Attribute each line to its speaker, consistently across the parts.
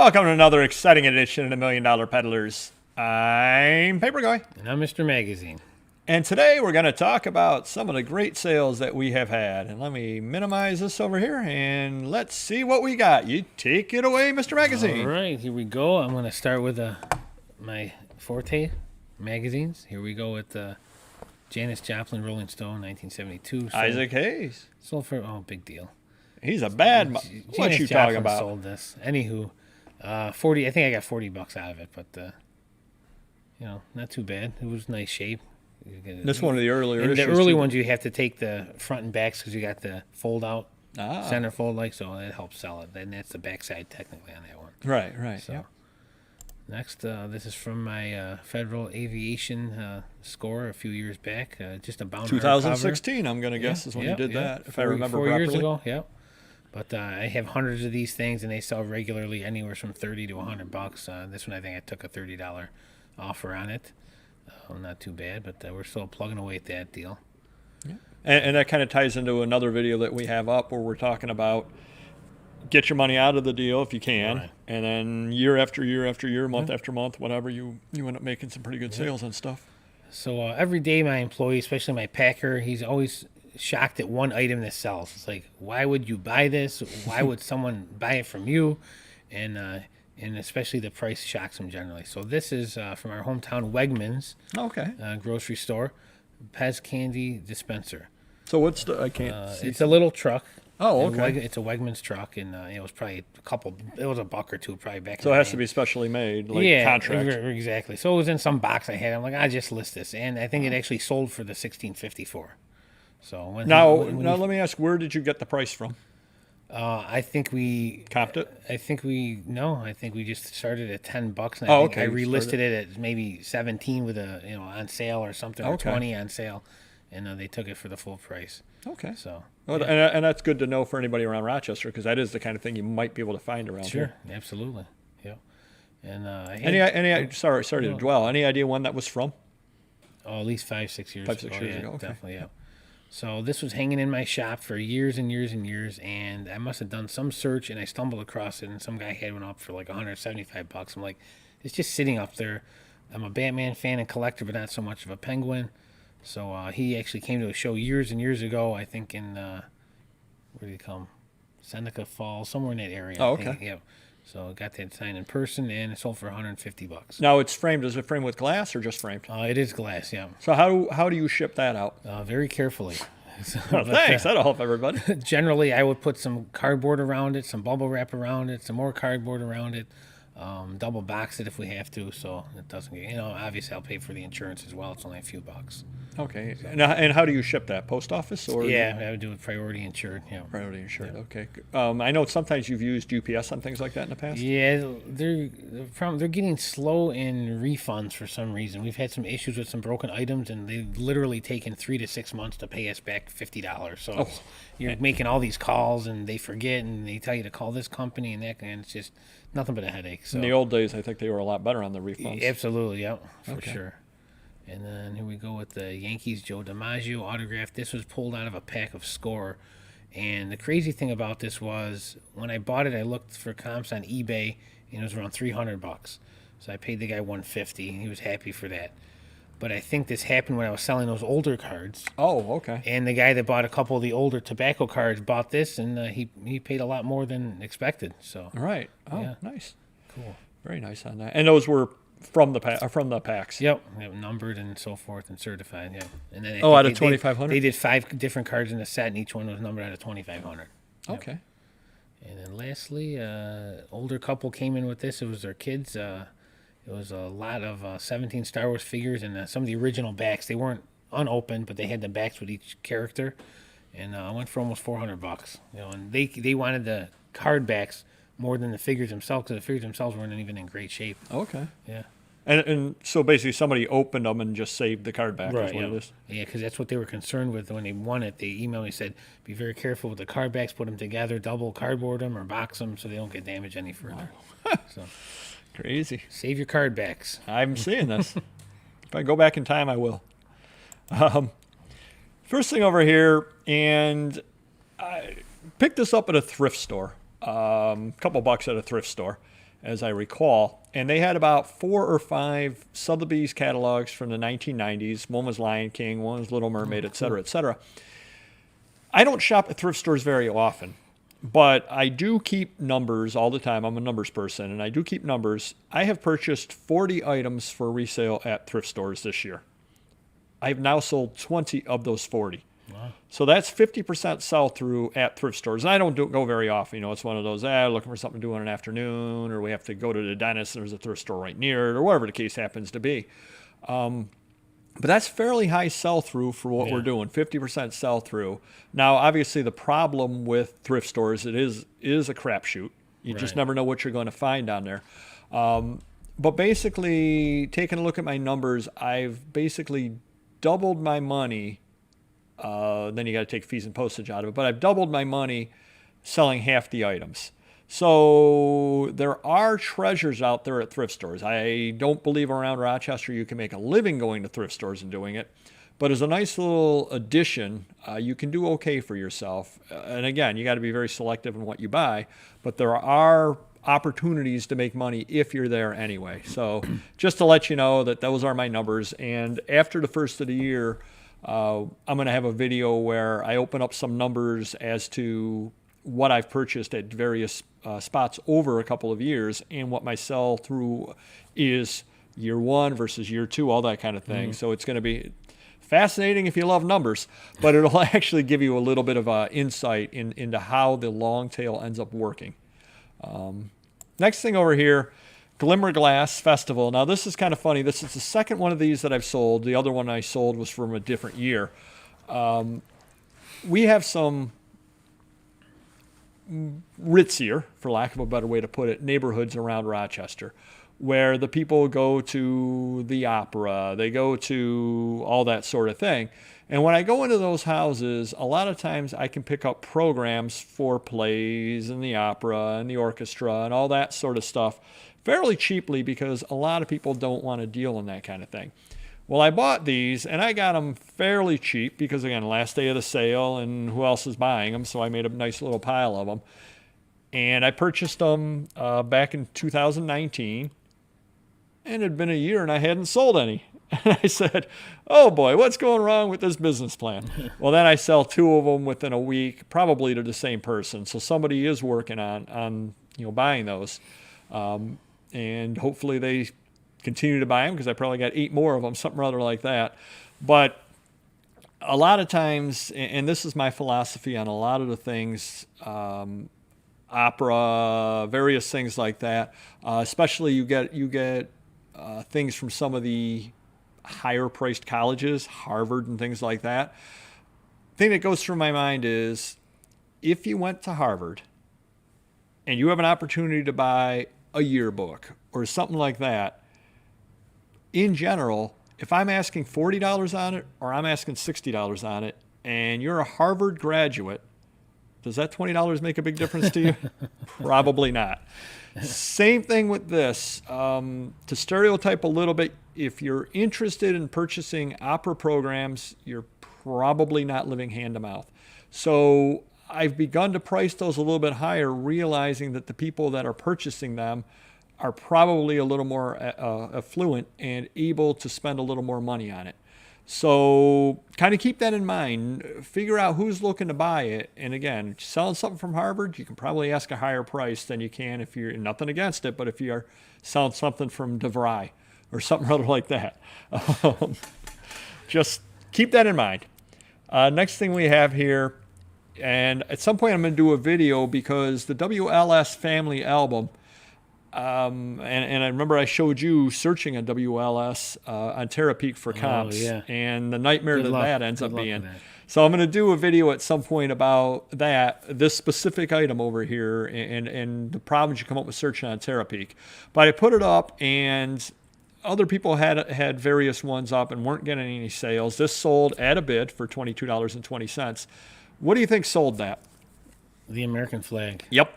Speaker 1: welcome to another exciting edition of the Million Dollar Peddlers. I'm Paper Guy.
Speaker 2: And I'm Mr. Magazine.
Speaker 1: And today we're going to talk about some of the great sales that we have had. And let me minimize this over here and let's see what we got. You take it away, Mr. Magazine.
Speaker 2: All right, here we go. I'm going to start with my Forte magazines. Here we go with Janis Joplin, Rolling Stone, 1972.
Speaker 1: Isaac Hayes.
Speaker 2: Sold for, big deal.
Speaker 1: He's a bad what you talking about?
Speaker 2: Sold this. Anywho, 40. I think I got $40 out of it, but not too bad. It was nice shape.
Speaker 1: This one of the earlier issues.
Speaker 2: The early ones you have to take the front and backs because you got the fold out center fold so that helps sell it. And that's the backside technically on that one.
Speaker 1: Right.
Speaker 2: So
Speaker 1: yep.
Speaker 2: Next, this is from my Federal Aviation score a few years back. Just a bound
Speaker 1: 2016, I'm going to guess, is when you did that, if I remember properly.
Speaker 2: 4 years ago, yep. But I have hundreds of these things, and they sell regularly anywhere from $30 to $100. This one, I think I took a $30 offer on it. Not too bad, but we're still plugging away at that deal.
Speaker 1: Yeah. And that kind of ties into another video that we have up where we're talking about get your money out of the deal if you can, right. And then year after year after year, month after month, whatever, you end up making some pretty good sales on stuff.
Speaker 2: So every day my employee, especially my packer, he's always shocked at one item that sells. It's like, why would you buy this? Why would someone buy it from you? And especially the price shocks them generally. So this is from our hometown Wegmans grocery store, Pez Candy Dispenser.
Speaker 1: So what's the, I can't see.
Speaker 2: It's a little truck.
Speaker 1: Oh, okay.
Speaker 2: It's a Wegmans truck, and it was probably it was a buck or two probably back
Speaker 1: so
Speaker 2: in the
Speaker 1: it has
Speaker 2: day.
Speaker 1: to be specially made, like contract.
Speaker 2: Exactly. So it was in some box I had. I'm like, I just list this. And I think it actually sold for the $16.54. So
Speaker 1: Now let me ask, where did you get the price from?
Speaker 2: I think we
Speaker 1: copped it.
Speaker 2: I think we just started at $10, and
Speaker 1: I
Speaker 2: relisted it at maybe 17 with a on sale or something, or 20 on sale, and they took it for the full price.
Speaker 1: Okay.
Speaker 2: So
Speaker 1: and that's good to know for anybody around Rochester because that is the kind of thing you might be able to find around here.
Speaker 2: Sure, absolutely, yeah. And
Speaker 1: sorry to dwell. Any idea when that was from?
Speaker 2: Oh, at least 5-6 years.
Speaker 1: 5-6 years ago. Okay.
Speaker 2: Definitely, yeah. So this was hanging in my shop for years and years and years, and I must have done some search, and I stumbled across it, and some guy had one up for like $175. I'm like, it's just sitting up there. I'm a Batman fan and collector, but not so much of a Penguin. So he actually came to a show years and years ago, I think in, where did he come? Seneca Falls, somewhere in that area.
Speaker 1: Oh, okay.
Speaker 2: Yeah. So I got that signed in person, and it sold for $150.
Speaker 1: Now it's framed. Is it framed with glass or just framed?
Speaker 2: It is glass, yeah.
Speaker 1: So how do you ship that out?
Speaker 2: Very carefully.
Speaker 1: Thanks. That'll help everybody.
Speaker 2: Generally, I would put some cardboard around it, some bubble wrap around it, some more cardboard around it, double box it if we have to, so it doesn't get, obviously I'll pay for the insurance as well. It's only a few bucks.
Speaker 1: Okay. So. And how do you ship that? Post office or?
Speaker 2: Yeah, I would do it priority insured. Yeah.
Speaker 1: Priority insured. Yeah. Okay. I know sometimes you've used UPS on things like that in the past.
Speaker 2: Yeah, they're getting slow in refunds for some reason. We've had some issues with some broken items, and they've literally taken 3 to 6 months to pay us back $50. So you're making all these calls, and they forget, and they tell you to call this company and that, and it's just nothing but a headache. So
Speaker 1: in the old days, I think they were a lot better on the refunds.
Speaker 2: Absolutely, yeah, for sure. And then here we go with the Yankees Joe DiMaggio autograph. This was pulled out of a pack of Score. And the crazy thing about this was when I bought it, I looked for comps on eBay, and it was around $300. So I paid the guy $150, and he was happy for that. But I think this happened when I was selling those older cards.
Speaker 1: Oh, okay.
Speaker 2: And the guy that bought a couple of the older tobacco cards bought this, and he paid a lot more than expected. So
Speaker 1: right. Oh, yeah. Nice.
Speaker 2: Cool.
Speaker 1: Very nice on that. And those were from the packs.
Speaker 2: Yep, numbered and so forth and certified. Yeah, and then
Speaker 1: out of 2,500.
Speaker 2: They did 5 different cards in a set, and each one was numbered out of 2,500. Yep.
Speaker 1: Okay.
Speaker 2: And then lastly, older couple came in with this. It was their kids. It was a lot of 17 Star Wars figures and some of the original backs. They weren't unopened, but they had the backs with each character, and I went for almost $400. And they wanted the card backs more than the figures themselves, because the figures themselves weren't even in great shape.
Speaker 1: Okay.
Speaker 2: Yeah.
Speaker 1: And so basically somebody opened them and just saved the card back.
Speaker 2: Right,
Speaker 1: is what it is.
Speaker 2: Yeah, because that's what they were concerned with when they won it. They emailed me and said, be very careful with the card backs, put them together, double cardboard them or box them so they don't get damaged any further. So
Speaker 1: crazy.
Speaker 2: Save your card backs.
Speaker 1: I'm seeing this. If I go back in time, I will. First thing over here, and I picked this up at a thrift store. A couple bucks at a thrift store. as I recall. And they had about 4 or 5 Sotheby's catalogs from the 1990s. One was Lion King, one was Little Mermaid, et cetera, et cetera. I don't shop at thrift stores very often, but I do keep numbers all the time. I'm a numbers person, and I do keep numbers. I have purchased 40 items for resale at thrift stores this year. I've now sold 20 of those 40.
Speaker 2: Wow.
Speaker 1: So that's 50% sell-through at thrift stores. And I don't go very often. You know, it's one of those, looking for something to do in an afternoon, or we have to go to the dentist and there's a thrift store right near it, or whatever the case happens to be. But that's fairly high sell-through for what we're doing, 50% sell-through. Now, obviously, the problem with thrift stores, it is a crapshoot. You just never know what you're going to find down there. But basically, taking a look at my numbers, I've basically doubled my money. Then you got to take fees and postage out of it. But I've doubled my money selling half the items. So there are treasures out there at thrift stores. I don't believe around Rochester you can make a living going to thrift stores and doing it. But as a nice little addition, you can do okay for yourself. And again, you got to be very selective in what you buy. But there are opportunities to make money if you're there anyway. So just to let you know that those are my numbers. And after the first of the year, I'm going to have a video where I open up some numbers as to what I've purchased at various spots over a couple of years and what my sell through is year one versus year two, all that kind of thing. So it's going to be fascinating if you love numbers, but it'll actually give you a little bit of insight into how the long tail ends up working. Next thing over here, Glimmer Glass Festival. Now this is kind of funny. This is the second one of these that I've sold. The other one I sold was from a different year. We have some ritzier, for lack of a better way to put it, neighborhoods around Rochester where the people go to the opera, they go to all that sort of thing. And when I go into those houses, a lot of times I can pick up programs for plays and the opera and the orchestra and all that sort of stuff fairly cheaply because a lot of people don't want to deal in that kind of thing. Well, I bought these and I got them fairly cheap because, again, last day of the sale and who else is buying them, so I made a nice little pile of them. And I purchased them back in 2019, and it had been a year and I hadn't sold any. And I said, oh boy, what's going wrong with this business plan? Well, then I sell 2 of them within a week, probably to the same person. So somebody is working on buying those. And hopefully they continue to buy them because I probably got 8 more of them, something rather like that. But a lot of times, and this is my philosophy on a lot of the things, opera, various things like that, especially you get things from some of the higher priced colleges, Harvard and things like that. The thing that goes through my mind is if you went to Harvard and you have an opportunity to buy a yearbook or something like that, in general, if I'm asking $40 on it or I'm asking $60 on it and you're a Harvard graduate, does that $20 make a big difference to you? Probably not. Same thing with this. To stereotype a little bit, if you're interested in purchasing opera programs, you're probably not living hand to mouth. So I've begun to price those a little bit higher, realizing that the people that are purchasing them are probably a little more affluent and able to spend a little more money on it. So kind of keep that in mind. Figure out who's looking to buy it. And again, selling something from Harvard, you can probably ask a higher price than you can if you're nothing against it, but if you're selling something from DeVry or something other like that. Just keep that in mind. Next thing we have here, and at some point I'm going to do a video because the WLS family album, and I remember I showed you searching a WLS on Terapeak for comps, and the nightmare that ends up being. So I'm going to do a video at some point about this specific item over here, and the problems you come up with searching on Terapeak. But I put it up, and other people had various ones up and weren't getting any sales. This sold at a bid for $22.20. What do you think sold that?
Speaker 2: The American flag.
Speaker 1: Yep.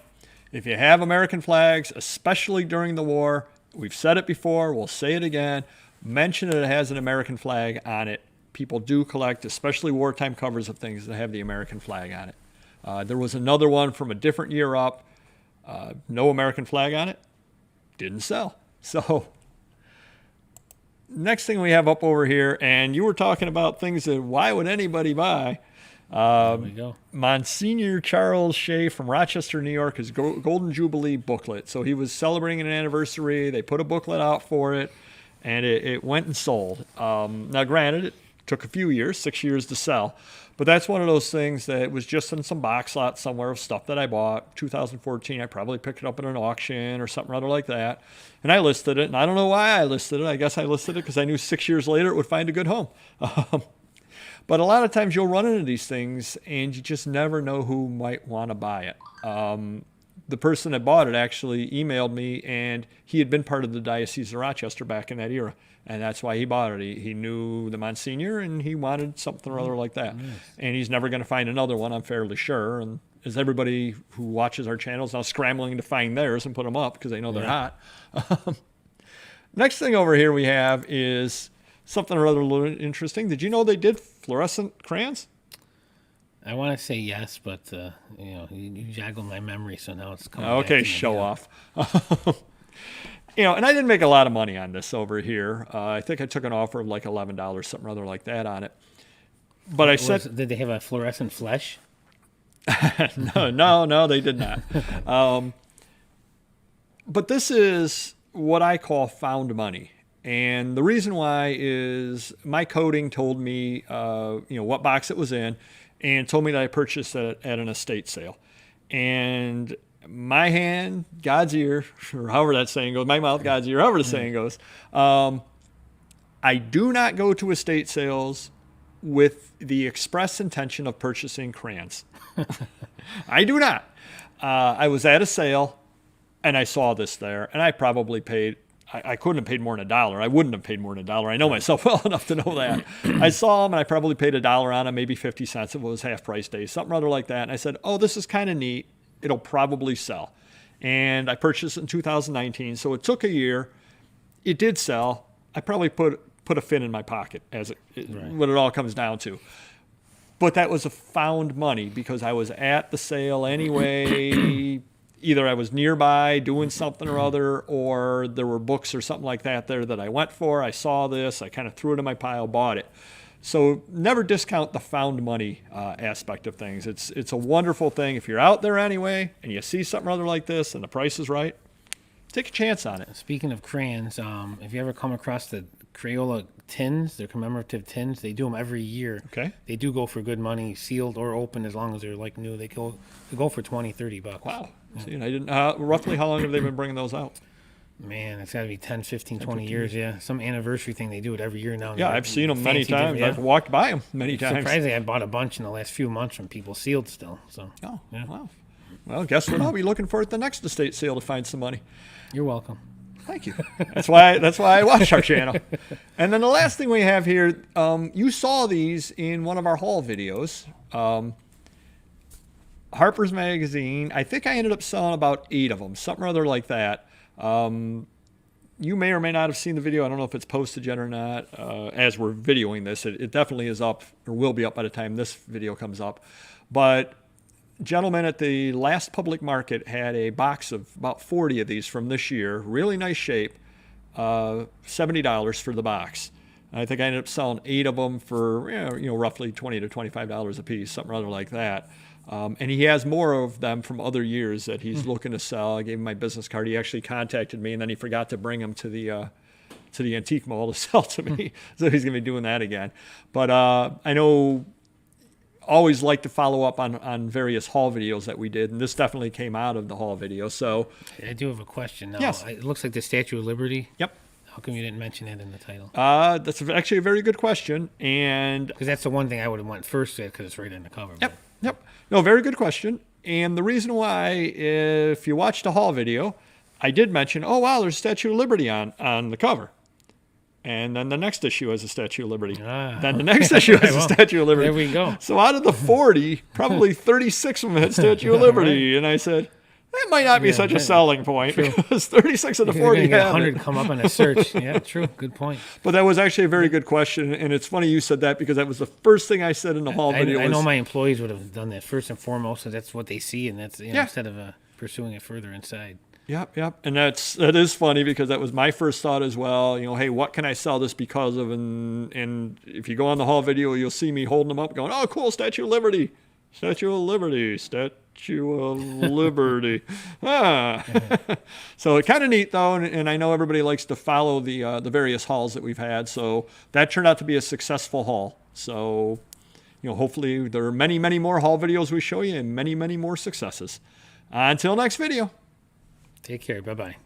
Speaker 1: If you have American flags, especially during the war, we've said it before, we'll say it again, mention that it has an American flag on it. People do collect, especially wartime covers of things that have the American flag on it. There was another one from a different year up, no American flag on it. didn't sell. So next thing we have up over here, and you were talking about things that why would anybody buy?
Speaker 2: There we go.
Speaker 1: Monsignor Charles Shea from Rochester, New York, his Golden Jubilee booklet. So he was celebrating an anniversary. They put a booklet out for it, and it went and sold. Now, granted, it took a few years, 6 years to sell. But that's one of those things that was just in some box lot somewhere of stuff that I bought. 2014, I probably picked it up at an auction or something other like that. And I listed it, and I don't know why I listed it. I guess I listed it because I knew 6 years later it would find a good home. But a lot of times you'll run into these things, and you just never know who might want to buy it. The person that bought it actually emailed me, and he had been part of the Diocese of Rochester back in that era. And that's why he bought it. He knew the Monsignor, and he wanted something or other like that. Nice. And he's never going to find another one, I'm fairly sure. And as everybody who watches our channel is now scrambling to find theirs and put them up because they know they're hot. Next thing over here we have is something rather interesting. Did you know they did fluorescent crayons?
Speaker 2: I want to say yes, but you joggled my memory, so now it's coming.
Speaker 1: Okay, show off. And I didn't make a lot of money on this over here. I think I took an offer of like $11, something or other like that on it. But
Speaker 2: did they have a fluorescent flesh?
Speaker 1: No, they did not. But this is what I call found money. And the reason why is my coding told me, what box it was in, and told me that I purchased it at an estate sale. And my hand, God's ear, or however that saying goes, my mouth, God's ear, however the saying goes. I do not go to estate sales with the express intention of purchasing crayons. I do not. I was at a sale, and I saw this there, and I probably paid, I couldn't have paid more than $1. I wouldn't have paid more than $1. I know myself well enough to know that. I saw them, and I probably paid $1 on them, maybe 50 cents if it was half price day, something other like that. And I said, oh, this is kind of neat. It'll probably sell. And I purchased it in 2019, so it took a year. It did sell. I probably put a fin in my pocket what it all comes down to. But that was a found money because I was at the sale anyway. Either I was nearby doing something or other, or there were books or something like that there that I went for. I saw this. I kind of threw it in my pile, bought it. So never discount the found money aspect of things. It's a wonderful thing. If you're out there anyway and you see something or other like this and the price is right, take a chance on it.
Speaker 2: Speaking of crayons, if you ever come across the Crayola tins, they're commemorative tins. They do them every year.
Speaker 1: Okay.
Speaker 2: They do go for good money, sealed or open, as long as they're like new. They go for $20-$30.
Speaker 1: Wow. Yeah. See, and I didn't. Roughly, how long have they been bringing those out?
Speaker 2: Man, it's got to be 10, 15, 20 years, yeah. Some anniversary thing, they do it every year now.
Speaker 1: Yeah, I've seen them many times. I've walked by them many times.
Speaker 2: Surprisingly, I bought a bunch in the last few months from people sealed still. So.
Speaker 1: Oh, yeah. Wow. Well, guess what? I'll be looking for at the next estate sale to find some money.
Speaker 2: You're welcome.
Speaker 1: Thank you. That's why I watch our channel. And then the last thing we have here, you saw these in one of our haul videos. Harper's Magazine. I think I ended up selling about 8 of them, something or other like that. You may or may not have seen the video. I don't know if it's posted yet or not. As we're videoing this, it definitely is up or will be up by the time this video comes up. But gentleman at the last public market had a box of about 40 of these from this year, really nice shape, $70 for the box. I think I ended up selling 8 of them for roughly $20 to $25 a piece, something or other like that. And he has more of them from other years that he's looking to sell. I gave him my business card. He actually contacted me, and then he forgot to bring them to the antique mall to sell to me. So he's going to be doing that again. But I know always like to follow up on various haul videos that we did, and this definitely came out of the haul video. So
Speaker 2: I do have a question now.
Speaker 1: Yes.
Speaker 2: It looks like the Statue of Liberty.
Speaker 1: Yep.
Speaker 2: How come you didn't mention that in the title?
Speaker 1: That's actually a very good question. And
Speaker 2: because that's the one thing I would have went first at, because it's right on the cover.
Speaker 1: Yep. No, very good question. And the reason why, if you watched the haul video, I did mention, oh, wow, there's a Statue of Liberty on the cover. And then the next issue has a Statue of Liberty. Then the next issue has a Statue of Liberty.
Speaker 2: There we go.
Speaker 1: So out of the 40, probably 36 of them had Statue of Liberty. Right. And I said, that might not be such a selling point, because 36 of the 40 have
Speaker 2: 100 come up on a search. Yeah, true. Good point.
Speaker 1: But that was actually a very good question, and it's funny you said that, because that was the first thing I said in the haul video.
Speaker 2: I know my employees would have done that first and foremost, so that's what they see, and that's instead of pursuing it further inside.
Speaker 1: Yep. And that is funny because that was my first thought as well. You know, hey, what can I sell this because of? And if you go on the haul video, you'll see me holding them up going, oh, cool, Statue of Liberty. Statue of Liberty. Statue of Liberty. So kind of neat, though, and I know everybody likes to follow the various hauls that we've had. So that turned out to be a successful haul. So, you know, hopefully there are many, many more haul videos we show you and many, many more successes. Until next video.
Speaker 2: Take care. Bye-bye.